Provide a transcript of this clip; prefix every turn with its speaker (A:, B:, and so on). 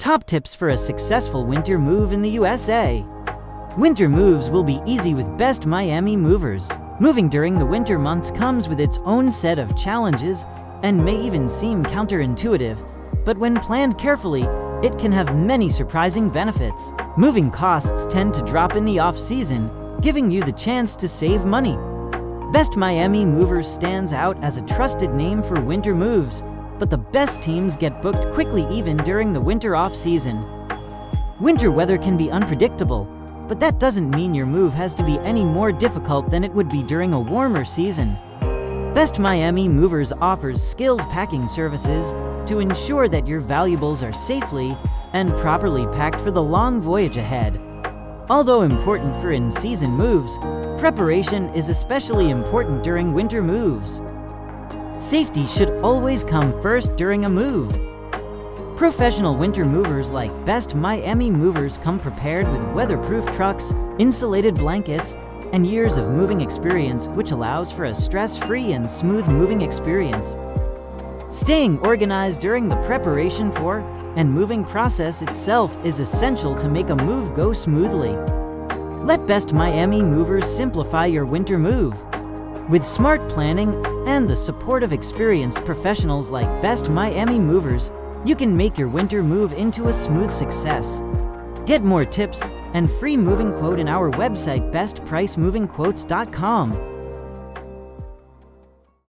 A: Top tips for a successful winter move in the USA. Winter moves will be easy with Best Miami Movers. Moving during the winter months comes with its own set of challenges and may even seem counterintuitive, but when planned carefully, it can have many surprising benefits. Moving costs tend to drop in the off-season, giving you the chance to save money. Best Miami Movers stands out as a trusted name for winter moves, but the best teams get booked quickly even during the winter off-season. Winter weather can be unpredictable, but that doesn't mean your move has to be any more difficult than it would be during a warmer season. Best Miami Movers offers skilled packing services to ensure that your valuables are safely and properly packed for the long voyage ahead. Although important for in-season moves, preparation is especially important during winter moves. Safety should always come first during a move. Professional winter movers like Best Miami Movers come prepared with weatherproof trucks, insulated blankets, and years of moving experience, which allows for a stress-free and smooth moving experience. Staying organized during the preparation for and moving process itself is essential to make a move go smoothly. Let Best Miami Movers simplify your winter move. With smart planning and the support of experienced professionals like Best Miami Movers, you can make your winter move into a smooth success. Get more tips and free moving quote in our website bestpricemovingquotes.com.